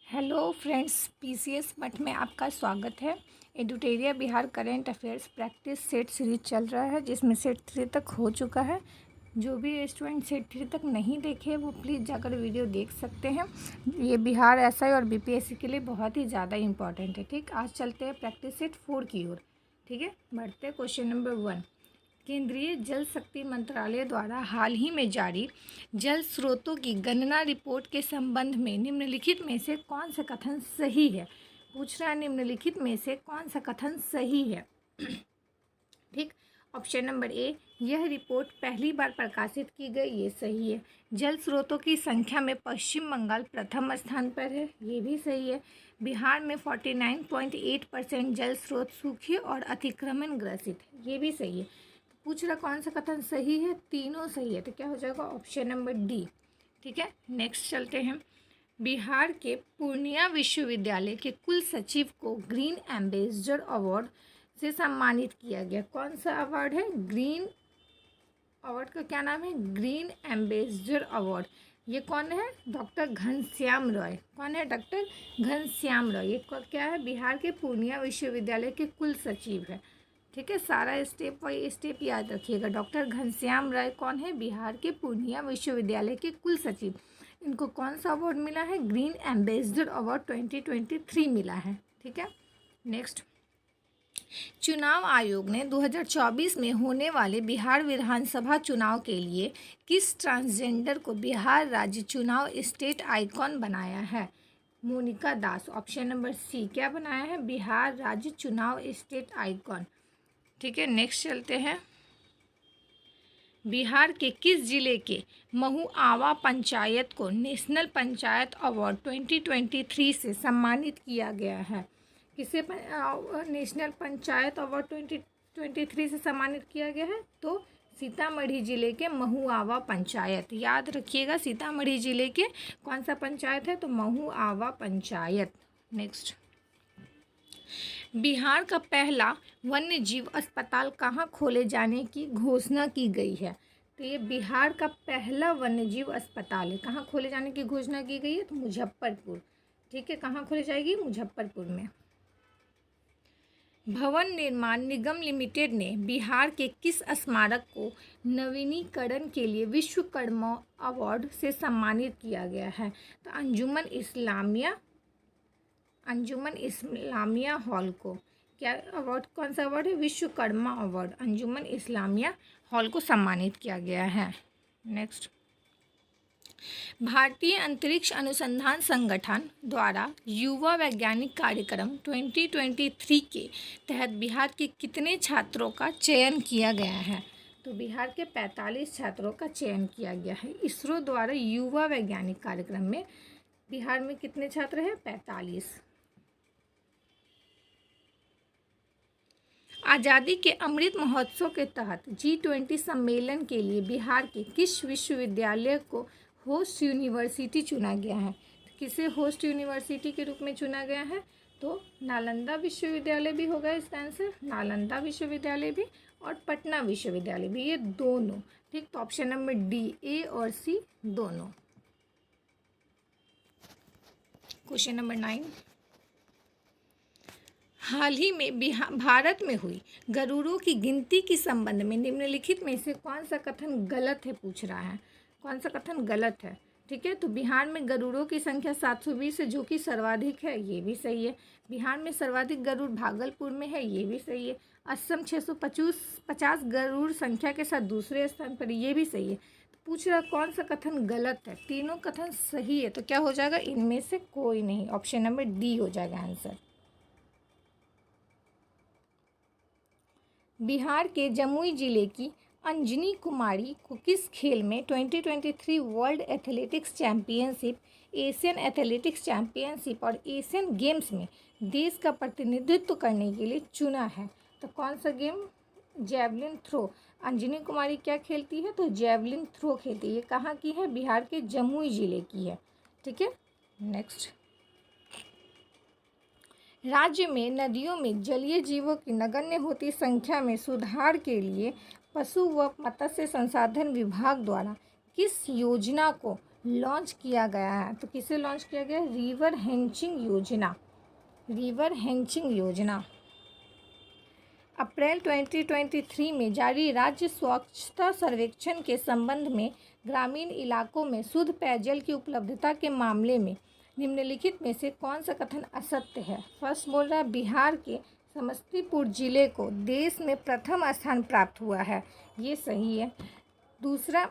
Hello friends, PCS मठ में आपका स्वागत है। एडुटेरिया Bihar current affairs practice set series चल रहा है, जिसमें सेट 3 तक हो चुका है। जो भी स्टूडेंट सेट 3 तक नहीं देखे वो प्लीज़ जाकर वीडियो देख सकते हैं। ये बिहार एसआई और बीपीएससी के लिए बहुत ही ज़्यादा इंपॉर्टेंट है। ठीक, आज चलते हैं प्रैक्टिस सेट 4 की ओर। ठीक है, बढ़ते हैं क्वेश्चन नंबर 1। केंद्रीय जल शक्ति मंत्रालय द्वारा हाल ही में जारी जल स्रोतों की गणना रिपोर्ट के संबंध में निम्नलिखित में से कौन सा कथन सही है? पूछ रहा है निम्नलिखित में से कौन सा कथन सही है। ठीक, ऑप्शन नंबर ए, यह रिपोर्ट पहली बार प्रकाशित की गई, ये सही है। जल स्रोतों की संख्या में पश्चिम बंगाल प्रथम स्थान पर है, ये भी सही है। बिहार में 49.8% जल स्रोत सूखे और अतिक्रमण ग्रसित है, ये भी सही है। पूछ रहा कौन सा कथन सही है? तीनों सही है, तो क्या हो जाएगा? Option number D. ठीक है, नेक्स्ट चलते हैं। बिहार के पूर्णिया विश्वविद्यालय के कुल सचिव को ग्रीन एम्बेसडर अवार्ड से सम्मानित किया गया। कौन सा अवार्ड है? ग्रीन अवार्ड का क्या नाम है? Green ambassador award. ये कौन है? डॉक्टर घनश्याम रॉय। कौन है? डॉक्टर घनश्याम रॉय। ये क्या है? बिहार के पूर्णिया विश्वविद्यालय के कुल सचिव है। ठीक है, सारा स्टेप बाई स्टेप याद रखिएगा। डॉक्टर घनश्याम राय कौन है? बिहार के पूर्णिया विश्वविद्यालय के कुल सचिव। इनको कौन सा अवार्ड मिला है? ग्रीन एम्बेसडर अवार्ड 2023 मिला है। ठीक है, नेक्स्ट। चुनाव आयोग ने 2024 में होने वाले बिहार विधानसभा चुनाव के लिए किस ट्रांसजेंडर को बिहार राज्य चुनाव स्टेट आइकॉन बनाया है? मोनिका दास। ऑप्शन नंबर सी, क्या बनाया है? बिहार राज्य चुनाव स्टेट आइकॉन। ठीक है, नेक्स्ट चलते हैं। बिहार के किस जिले के महुआवा पंचायत को नेशनल पंचायत अवार्ड 2023 से सम्मानित किया गया है? किसे नेशनल पंचायत अवार्ड 2023 से सम्मानित किया गया है? तो सीतामढ़ी जिले के महुआवा पंचायत। याद रखिएगा, सीतामढ़ी जिले के कौन सा पंचायत है? तो महुआवा पंचायत। नेक्स्ट। बिहार का पहला वन्य जीव अस्पताल कहाँ खोले जाने की घोषणा की गई है? तो ये बिहार का पहला वन्य जीव अस्पताल है। कहाँ खोले जाने की घोषणा की गई है? तो मुजफ्फरपुर। ठीक है, कहाँ खोले जाएगी? मुजफ्फरपुर में। भवन निर्माण निगम लिमिटेड ने बिहार के किस स्मारक को नवीनीकरण के लिए विश्वकर्मा अवार्ड से सम्मानित किया गया है? तो अंजुमन इस्लामिया हॉल को। क्या अवार्ड? कौन सा अवार्ड है? विश्वकर्मा अवार्ड। अंजुमन इस्लामिया हॉल को सम्मानित किया गया है। नेक्स्ट। भारतीय अंतरिक्ष अनुसंधान संगठन द्वारा युवा वैज्ञानिक कार्यक्रम 2023 के तहत बिहार के कितने छात्रों का चयन किया गया है? तो बिहार के 45 छात्रों का चयन किया गया है। इसरो द्वारा युवा वैज्ञानिक कार्यक्रम में बिहार में कितने छात्र हैं? 45। आज़ादी के अमृत महोत्सव के तहत G20 सम्मेलन के लिए बिहार के किस विश्वविद्यालय को होस्ट यूनिवर्सिटी चुना गया है? किसे होस्ट यूनिवर्सिटी के रूप में चुना गया है? तो नालंदा विश्वविद्यालय भी होगा इसका आंसर। नालंदा विश्वविद्यालय भी और पटना विश्वविद्यालय भी, ये दोनों। ठीक, तो ऑप्शन नंबर डी, ए और सी दोनों। Question number 9। हाल ही में भारत में हुई गरुड़ों की गिनती के संबंध में निम्नलिखित में से कौन सा कथन गलत है? पूछ रहा है कौन सा कथन गलत है। ठीक है, तो बिहार में गरुड़ों की संख्या 720 है, जो कि सर्वाधिक है, ये भी सही है। बिहार में सर्वाधिक गरुड़ भागलपुर में है, ये भी सही है। असम 650 गरुड़ संख्या के साथ दूसरे स्थान पर, ये भी सही है। तो पूछ रहा कौन सा कथन गलत है? तीनों कथन सही है, तो क्या हो जाएगा? इनमें से कोई नहीं। ऑप्शन नंबर डी हो जाएगा आंसर। बिहार के जमुई जिले की अंजनी कुमारी को किस खेल में 2023 world athletics championship, Asian athletics championship और एशियन गेम्स में देश का प्रतिनिधित्व करने के लिए चुना है? तो कौन सा game? Javelin throw. Anjani Kumari क्या खेलती है? तो जैवलिन थ्रो खेलती है। ये कहाँ की है? बिहार के जमुई जिले की है। ठीक है, नेक्स्ट। राज्य में नदियों में जलीय जीवों की नगण्य होती संख्या में सुधार के लिए पशु व मत्स्य संसाधन विभाग द्वारा किस योजना को लॉन्च किया गया है। तो किसे लॉन्च किया गया है? रिवर हेंचिंग योजना। रिवर हेंचिंग योजना। अप्रैल 2023 में जारी राज्य स्वच्छता सर्वेक्षण के संबंध में ग्रामीण इलाकों में शुद्ध पेयजल की उपलब्धता के मामले में निम्नलिखित में से कौन सा कथन असत्य है? फर्स्ट बोल रहा है बिहार के समस्तीपुर जिले को देश में प्रथम स्थान प्राप्त हुआ है, ये सही है। दूसरा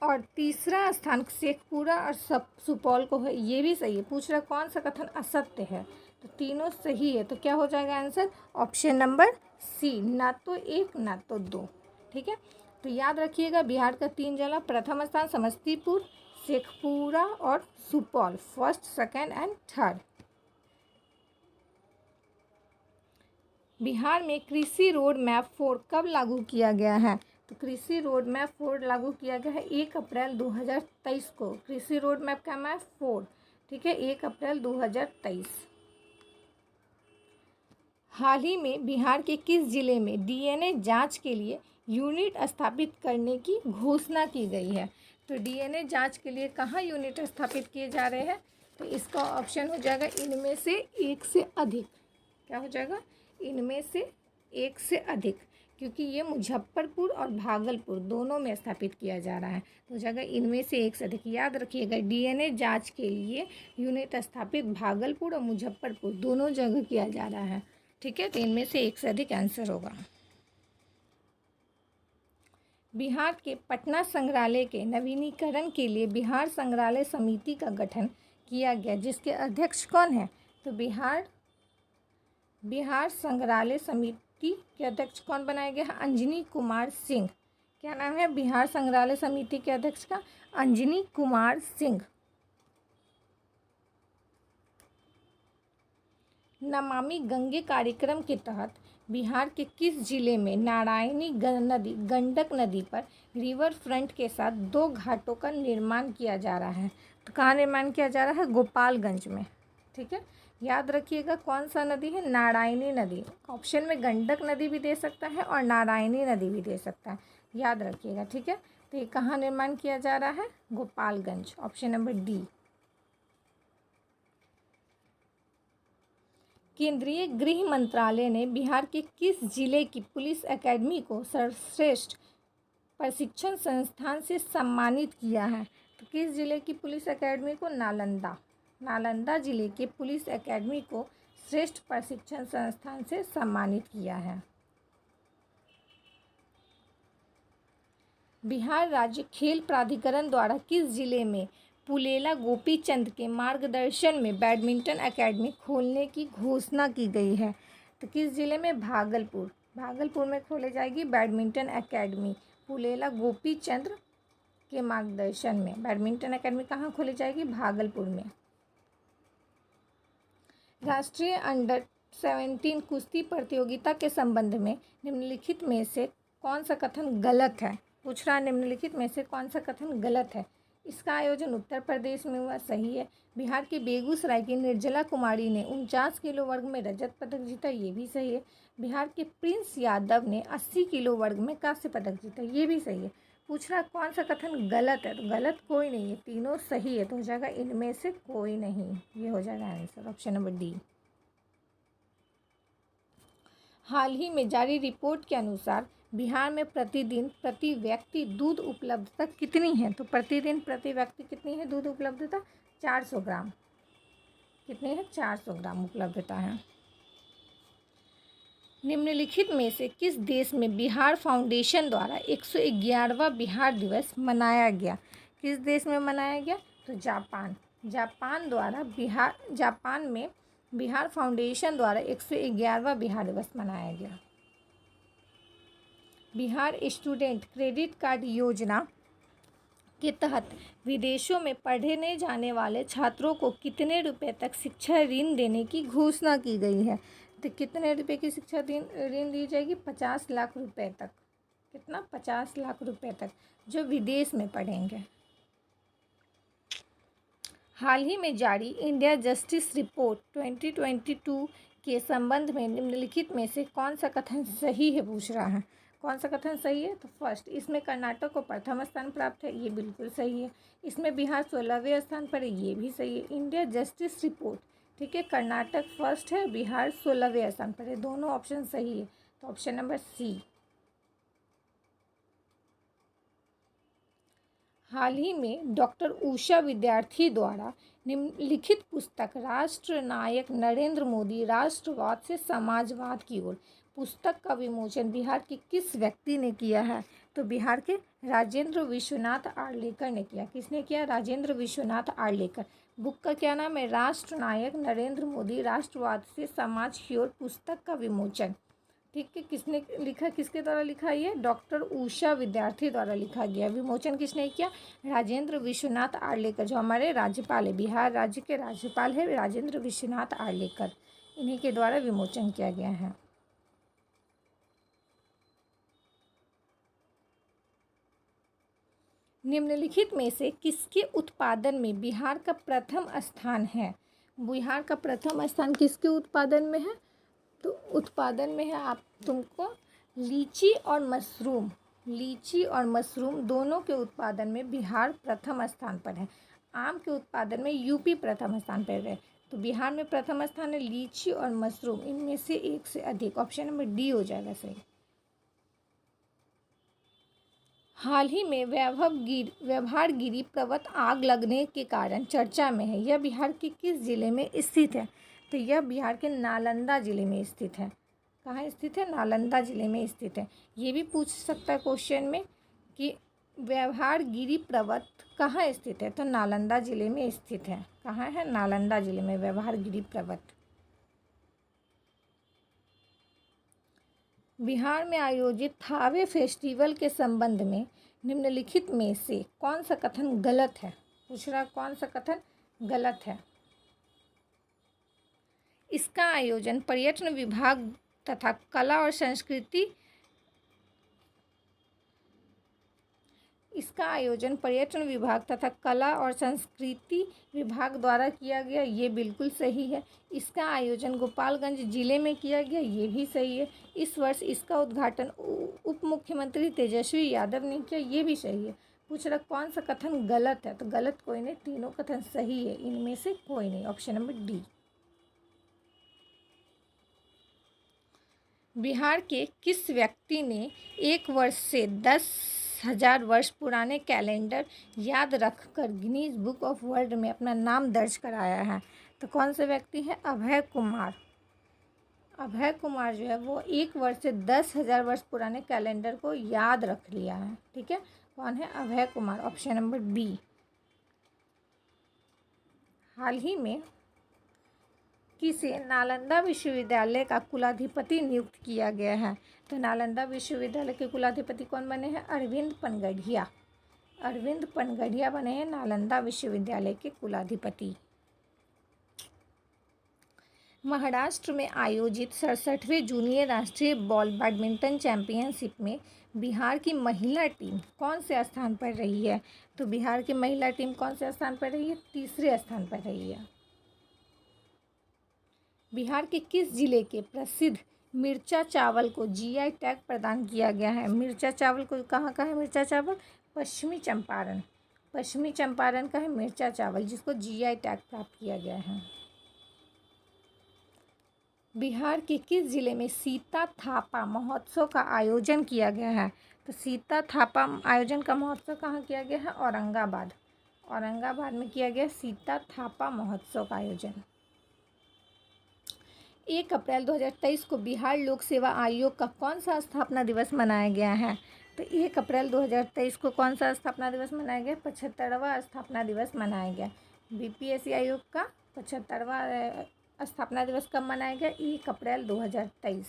और तीसरा स्थान शेखपुरा और सुपौल को है, ये भी सही है। पूछ रहा कौन सा कथन असत्य है, तो तीनों सही है। तो क्या हो जाएगा आंसर? ऑप्शन नंबर सी, ना तो एक ना तो दो। ठीक है, तो याद रखिएगा बिहार का 3 जिला, प्रथम स्थान समस्तीपुर, शेखपुरा और Supaul, first, second and third. Bihar में कृषि रोड मैप 4 कब लागू किया गया है? तो कृषि रोड मैप 4 लागू किया गया है 1 अप्रैल 2023 को। कृषि रोड मैप का मैप 4, ठीक है, 1 अप्रैल 2023। हाल ही में बिहार के किस जिले में डीएनए जांच के लिए यूनिट स्थापित करने की घोषणा की गई है? तो डीएनए जांच के लिए कहाँ यूनिट स्थापित किए जा रहे हैं? तो इसका ऑप्शन हो जाएगा इनमें से एक से अधिक। क्या हो जाएगा? इनमें से एक से अधिक, क्योंकि ये मुजफ्फरपुर और भागलपुर दोनों में स्थापित किया जा रहा है। तो हो जाएगा इनमें से एक से अधिक। याद रखिएगा डीएनए जांच के लिए यूनिट स्थापित भागलपुर और मुजफ्फरपुर दोनों जगह किया जा रहा है। ठीक है, तो इनमें से एक से अधिक आंसर होगा। बिहार के पटना संग्रहालय के नवीनीकरण के लिए बिहार संग्रहालय समिति का गठन किया गया, जिसके अध्यक्ष कौन है? तो बिहार संग्रहालय समिति के अध्यक्ष कौन बनाया गया है? अंजनी कुमार सिंह। क्या नाम है बिहार संग्रहालय समिति के अध्यक्ष का? अंजनी कुमार सिंह। नमामि गंगे कार्यक्रम के तहत बिहार के किस जिले में नारायणी गंडक नदी पर रिवर फ्रंट के साथ 2 घाटों का निर्माण किया जा रहा है? तो कहाँ निर्माण किया जा रहा है? गोपालगंज में। ठीक है, याद रखिएगा कौन सा नदी है? नारायणी नदी। ऑप्शन में गंडक नदी भी दे सकता है और नारायणी नदी भी दे सकता है, याद रखिएगा। ठीक है, तो ये कहाँ निर्माण किया जा रहा है? Gopalganj, option number D. केंद्रीय गृह मंत्रालय ने बिहार के किस जिले की पुलिस एकेडमी को सर्वश्रेष्ठ प्रशिक्षण संस्थान से सम्मानित किया है? तो किस जिले की पुलिस एकेडमी को? नालंदा जिले के पुलिस एकेडमी को श्रेष्ठ प्रशिक्षण संस्थान से सम्मानित किया है। बिहार राज्य खेल प्राधिकरण द्वारा किस जिले में पुलेला गोपीचंद के मार्गदर्शन में बैडमिंटन एकेडमी खोलने की घोषणा की गई है? तो किस जिले में? भागलपुर में खोले जाएगी बैडमिंटन एकेडमी पुलेला गोपीचंद के मार्गदर्शन में। बैडमिंटन एकेडमी कहाँ खोली जाएगी? भागलपुर में। राष्ट्रीय अंडर 17 कुश्ती प्रतियोगिता के संबंध में निम्नलिखित में से कौन सा कथन गलत है? पूछ रहा निम्नलिखित में से कौन सा कथन गलत है? इसका आयोजन उत्तर प्रदेश में हुआ, सही है। बिहार के बेगूसराय की निर्जला कुमारी ने 49 किलो वर्ग में रजत पदक जीता, ये भी सही है। बिहार के प्रिंस यादव ने 80 किलो वर्ग में कांस्य पदक जीता, ये भी सही है। पूछ रहा कौन सा कथन गलत है? तो गलत कोई नहीं है, तीनों सही है। तो हो जाएगा इनमें से कोई नहीं, ये हो जाएगा आंसर, ऑप्शन नंबर डी। हाल ही में जारी रिपोर्ट के अनुसार बिहार में प्रतिदिन प्रति व्यक्ति दूध उपलब्धता कितनी है? तो प्रतिदिन प्रति व्यक्ति कितनी है दूध उपलब्धता? 400 ग्राम। कितनी है? 400 ग्राम उपलब्धता है। निम्नलिखित में से किस देश में बिहार फाउंडेशन द्वारा 111वां बिहार दिवस मनाया गया? किस देश में मनाया गया? तो जापान में बिहार फाउंडेशन द्वारा 111वां बिहार दिवस मनाया गया। बिहार स्टूडेंट क्रेडिट कार्ड योजना के तहत विदेशों में पढ़ने जाने वाले छात्रों को कितने रुपए तक शिक्षा ऋण देने की घोषणा की गई है? तो कितने रुपए की शिक्षा ऋण दी जाएगी? 50 लाख रुपए तक। कितना? 50 लाख रुपए तक, जो विदेश में पढ़ेंगे। हाल ही में जारी इंडिया जस्टिस रिपोर्ट 2022 के संबंध में निम्नलिखित में से कौन सा कथन सही है? पूछ रहा है कौन सा कथन सही है? तो फर्स्ट, इसमें कर्नाटक को प्रथम स्थान प्राप्त है, ये बिल्कुल सही है। इसमें बिहार 16वें स्थान पर है, ये भी सही है। इंडिया जस्टिस रिपोर्ट, ठीक है, कर्नाटक फर्स्ट है, बिहार 16वें स्थान पर है, दोनों ऑप्शन सही है। तो ऑप्शन नंबर सी। हाल ही में डॉक्टर उषा विद्यार्थी द्वारा निम्नलिखित पुस्तक राष्ट्र नायक नरेंद्र मोदी राष्ट्रवाद से समाजवाद की ओर, पुस्तक का विमोचन बिहार के किस व्यक्ति ने किया है? तो बिहार के राजेंद्र विश्वनाथ आर्लेकर ने किया। किसने किया? राजेंद्र विश्वनाथ आर्लेकर। बुक का क्या नाम है? राष्ट्र नायक नरेंद्र मोदी राष्ट्रवाद से समाज की ओर, पुस्तक का विमोचन। ठीक है, किसने लिखा, किसके द्वारा लिखा? ये डॉक्टर उषा विद्यार्थी द्वारा लिखा गया। विमोचन किसने किया? राजेंद्र विश्वनाथ आर्लेकर, जो हमारे राज्यपाल है, बिहार राज्य के राज्यपाल है राजेंद्र विश्वनाथ आर्लेकर, इन्हीं के द्वारा विमोचन किया गया है। निम्नलिखित में से किसके उत्पादन में बिहार का प्रथम स्थान है? बिहार का प्रथम स्थान किसके उत्पादन में है? तो उत्पादन में है आप तुमको लीची और मशरूम, लीची और मशरूम दोनों के उत्पादन में बिहार प्रथम स्थान पर है। आम के उत्पादन में यूपी प्रथम स्थान पर है। तो बिहार में प्रथम स्थान है लीची और मशरूम, इनमें से एक से अधिक। ऑप्शन नंबर डी हो जाएगा सही। हाल ही में व्यवहारगिरी पर्वत आग लगने के कारण चर्चा में है, यह बिहार के किस जिले में स्थित है? तो यह बिहार के नालंदा जिले में स्थित है। कहाँ स्थित है? नालंदा जिले में स्थित है। ये भी पूछ सकता है क्वेश्चन में कि व्यवहारगिरी पर्वत कहाँ स्थित है? तो नालंदा जिले में स्थित है। कहाँ है? नालंदा जिले में व्यवहारगिरी पर्वत। बिहार में आयोजित थावे फेस्टिवल के संबंध में निम्नलिखित में से कौन सा कथन गलत है? पूछ रहा कौन सा कथन गलत है? इसका आयोजन पर्यटन विभाग तथा कला और संस्कृति विभाग द्वारा किया गया, ये बिल्कुल सही है। इसका आयोजन गोपालगंज जिले में किया गया, ये भी सही है। इस वर्ष इसका उद्घाटन उप मुख्यमंत्री तेजस्वी यादव ने किया, ये भी सही है। पूछ रहा कौन सा कथन गलत है? तो गलत कोई नहीं, तीनों कथन सही है, इनमें से कोई नहीं। Option number D. बिहार के किस व्यक्ति ने 1 वर्ष से 10,000 वर्ष पुराने कैलेंडर याद रखकर गिनीज बुक ऑफ वर्ल्ड में अपना नाम दर्ज कराया है? तो कौन से व्यक्ति है? अभय कुमार। अभय कुमार जो है वो 1 वर्ष से 10,000 वर्ष पुराने कैलेंडर को याद रख लिया है। ठीक है, कौन है? Abhay Kumar. Option number B. हाल ही में किसे नालंदा विश्वविद्यालय का कुलाधिपति नियुक्त किया गया है? तो नालंदा विश्वविद्यालय के कुलाधिपति कौन बने हैं? अरविंद पनगढ़िया। अरविंद पनगढ़िया बने हैं नालंदा विश्वविद्यालय के कुलाधिपति। महाराष्ट्र में आयोजित 67वें जूनियर राष्ट्रीय बॉल बैडमिंटन चैंपियनशिप में बिहार की महिला टीम कौन से स्थान पर रही है? तो बिहार की महिला टीम कौन से स्थान पर रही है? तीसरे स्थान पर रही है। बिहार के किस जिले के प्रसिद्ध मिर्चा चावल को जीआई टैग प्रदान किया गया है? मिर्चा चावल को कहाँ का है? मिर्चा चावल पश्चिमी चंपारण। पश्चिमी चंपारण का है मिर्चा चावल, जिसको जीआई टैग प्राप्त किया गया है। बिहार के किस जिले में सीता थापा महोत्सव का आयोजन किया गया है? तो सीता थापा आयोजन का महोत्सव कहाँ किया गया है? औरंगाबाद। औरंगाबाद में किया गया सीता थापा महोत्सव का आयोजन। 1 अप्रैल 2023 को बिहार लोक सेवा आयोग का कौन सा स्थापना दिवस मनाया गया है? तो 1 अप्रैल 2023 को कौन सा स्थापना दिवस मनाया गया? 75वां स्थापना दिवस मनाया गया। बीपीएससी आयोग का 75वां स्थापना दिवस कब मनाया गया? 1 अप्रैल 2023।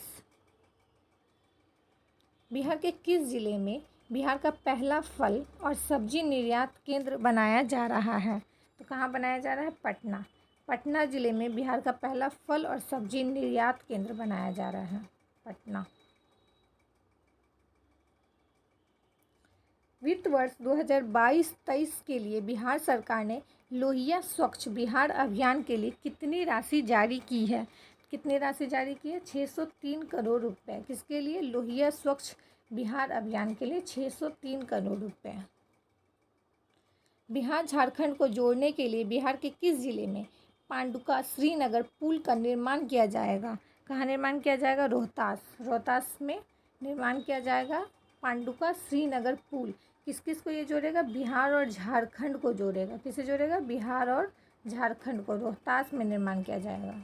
बिहार के किस जिले में बिहार का पहला फल और सब्जी निर्यात केंद्र बनाया जा रहा है? तो कहाँ बनाया जा रहा है? पटना। पटना जिले में बिहार का पहला फल और सब्जी निर्यात केंद्र बनाया जा रहा है, पटना। वित्त वर्ष 2022-23 के लिए बिहार सरकार ने लोहिया स्वच्छ बिहार अभियान के लिए कितनी राशि जारी की है? कितनी राशि जारी की है? 603 करोड़ रुपए। किसके लिए? लोहिया स्वच्छ बिहार अभियान के लिए 603 करोड़ रुपए। बिहार झारखंड को जोड़ने के लिए बिहार के किस जिले में पांडुका श्रीनगर पुल का निर्माण किया जाएगा? कहाँ निर्माण किया जाएगा? रोहतास में निर्माण किया जाएगा पांडुका श्रीनगर पुल। किस किस को ये जोड़ेगा? बिहार और झारखंड को जोड़ेगा। किसे जोड़ेगा? बिहार और झारखंड को। रोहतास में निर्माण किया जाएगा।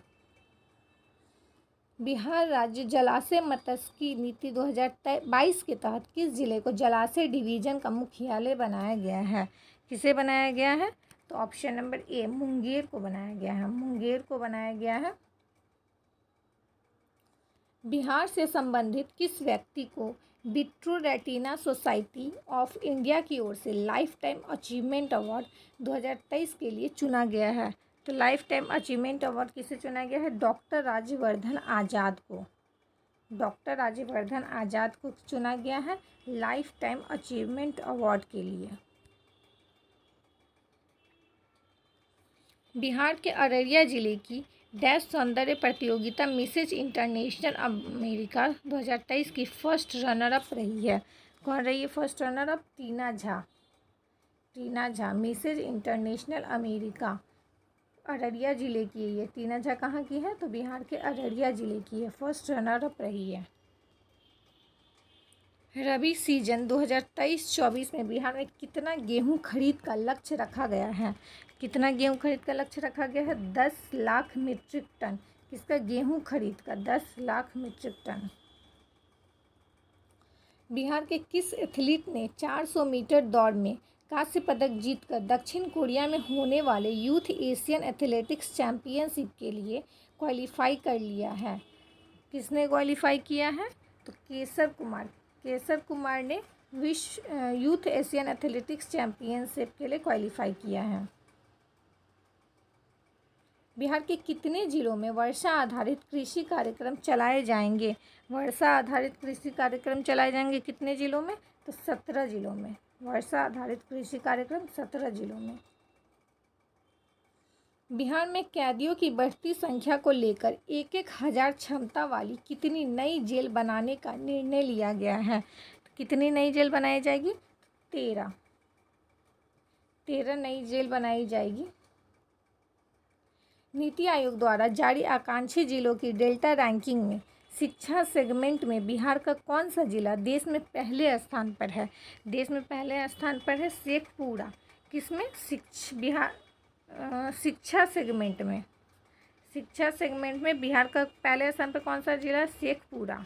बिहार राज्य जलाशय मत्स्यिकी नीति 2022 के तहत किस जिले को जलाशय डिवीजन का मुख्यालय बनाया गया है? किसे बनाया गया है? तो ऑप्शन नंबर ए, मुंगेर को बनाया गया है। मुंगेर को बनाया गया है। बिहार से संबंधित किस व्यक्ति को vitro retina society of India की ओर से लाइफ टाइम अचीवमेंट अवार्ड 2023 के लिए चुना गया है? तो लाइफ टाइम अचीवमेंट अवार्ड किसे चुना गया है? डॉक्टर राज्यवर्धन आज़ाद को। डॉक्टर राज्यवर्धन आज़ाद को चुना गया है लाइफ टाइम अचीवमेंट अवार्ड के लिए। बिहार के अररिया जिले की डैश सौंदर्य प्रतियोगिता मिसेज इंटरनेशनल अमेरिका 2023 की फर्स्ट रनर अप रही है। कौन रही है first runner up? Tina Jha. Tina Jha Mrs International America Araria जिले की है ये। टीना झा कहाँ की है? तो बिहार के अररिया जिले की है। फर्स्ट रनर अप रही है। रबी सीजन 2023-24 में बिहार में कितना गेहूं खरीद का लक्ष्य रखा गया है? कितना गेहूं खरीद का लक्ष्य रखा गया है? 10 लाख मीट्रिक टन। किसका? गेहूं खरीद का 10 लाख मीट्रिक टन। बिहार के किस एथलीट ने 400 मीटर दौड़ में कांस्य पदक जीतकर दक्षिण कोरिया में होने वाले यूथ एशियन एथलेटिक्स चैंपियनशिप के लिए क्वालिफाई कर लिया है? किसने क्वालिफाई किया है? तो केसर कुमार। केसर कुमार ने विश्व यूथ एशियन एथलेटिक्स चैंपियनशिप के लिए क्वालिफाई किया है। बिहार के कितने जिलों में वर्षा आधारित कृषि कार्यक्रम चलाए जाएंगे? वर्षा आधारित कृषि कार्यक्रम चलाए जाएंगे कितने जिलों में? तो 17 जिलों में। वर्षा आधारित कृषि कार्यक्रम 17 जिलों में। बिहार में कैदियों की बढ़ती संख्या को लेकर 1,000 क्षमता वाली कितनी नई जेल बनाने का निर्णय लिया गया है? कितनी नई जेल बनाई जाएगी? 13 नई जेल बनाई जाएगी। नीति आयोग द्वारा जारी आकांक्षी जिलों की डेल्टा रैंकिंग में शिक्षा सेगमेंट में बिहार का कौन सा जिला देश में पहले स्थान पर है? देश में पहले स्थान पर है शेखपुरा। किसमें? शिक्षा सेगमेंट में। शिक्षा सेगमेंट में बिहार का पहले स्थान पर कौन सा जिला? शेखपुरा।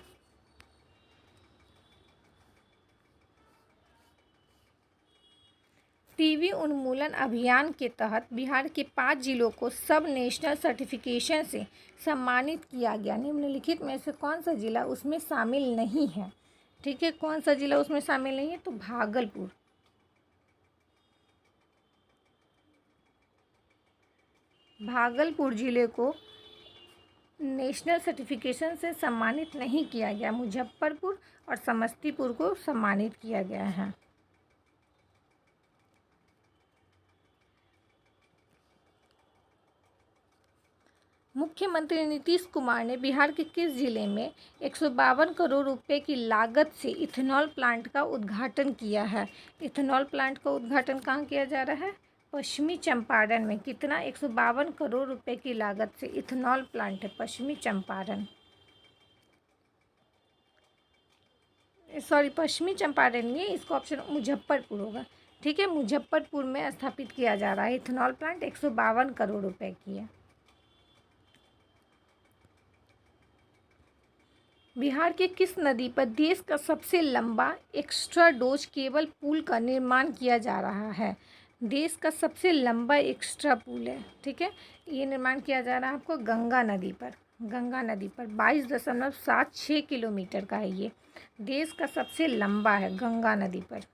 टीबी उन्मूलन अभियान के तहत बिहार के 5 जिलों को सब नेशनल सर्टिफिकेशन से सम्मानित किया गया। निम्नलिखित में से कौन सा जिला उसमें शामिल नहीं है? ठीक है, कौन सा जिला उसमें शामिल नहीं है? तो भागलपुर। भागलपुर जिले को नेशनल सर्टिफिकेशन से सम्मानित नहीं किया गया। मुजफ्फरपुर और समस्तीपुर को सम्मानित किया गया है। मुख्यमंत्री नीतीश कुमार ने बिहार के किस जिले में 152 करोड़ रुपए की लागत से इथेनॉल प्लांट का उद्घाटन किया है? इथेनॉल प्लांट का उद्घाटन कहाँ किया जा रहा है? पश्चिमी चंपारण में। कितना? 152 करोड़ रुपए की लागत से इथेनॉल प्लांट है पश्चिमी चंपारण। पश्चिमी चंपारण नहीं है, इसका ऑप्शन मुजफ्फरपुर होगा। ठीक है, मुजफ्फरपुर में स्थापित किया जा रहा है इथेनॉल प्लांट। 152 करोड़ रुपए की है। बिहार के किस नदी पर देश का सबसे लंबा एक्स्ट्रा डोज केबल पुल का निर्माण किया जा रहा है? देश का सबसे लंबा एक्स्ट्रा पुल है। ठीक है, ये निर्माण किया जा रहा है आपको गंगा नदी पर। गंगा नदी पर 22.76 किलोमीटर का है ये। देश का सबसे लंबा है गंगा नदी पर।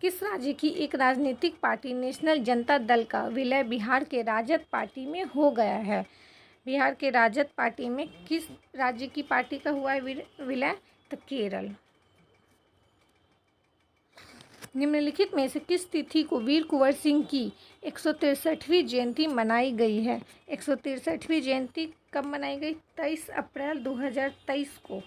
किस राज्य की एक राजनीतिक पार्टी नेशनल जनता दल का विलय बिहार के राजद पार्टी में हो गया है? बिहार के राजद पार्टी में किस राज्य की पार्टी का हुआ है विलय? तो केरल। निम्नलिखित में से किस तिथि को वीर कुंवर सिंह की 163वीं जयंती मनाई गई है? 163वीं जयंती कब मनाई गई? 23 अप्रैल 2023 को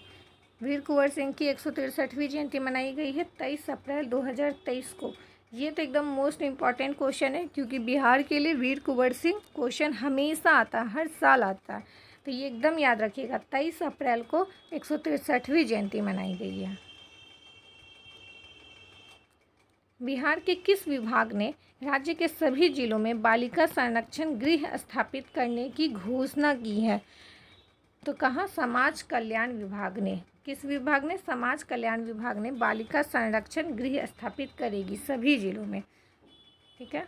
वीर कुंवर सिंह की 163वीं जयंती मनाई गई है 23 अप्रैल 2023 को। ये तो एकदम मोस्ट इम्पॉर्टेंट क्वेश्चन है, क्योंकि बिहार के लिए वीर कुंवर सिंह क्वेश्चन हमेशा आता है, हर साल आता है, तो ये एकदम याद रखिएगा। 23 अप्रैल को 163वीं जयंती मनाई गई है। बिहार के किस विभाग ने राज्य के सभी जिलों में बालिका संरक्षण गृह स्थापित करने की घोषणा की है? तो कहाँ? समाज कल्याण विभाग ने। किस विभाग ने? समाज कल्याण विभाग ने बालिका संरक्षण गृह स्थापित करेगी सभी जिलों में। ठीक है।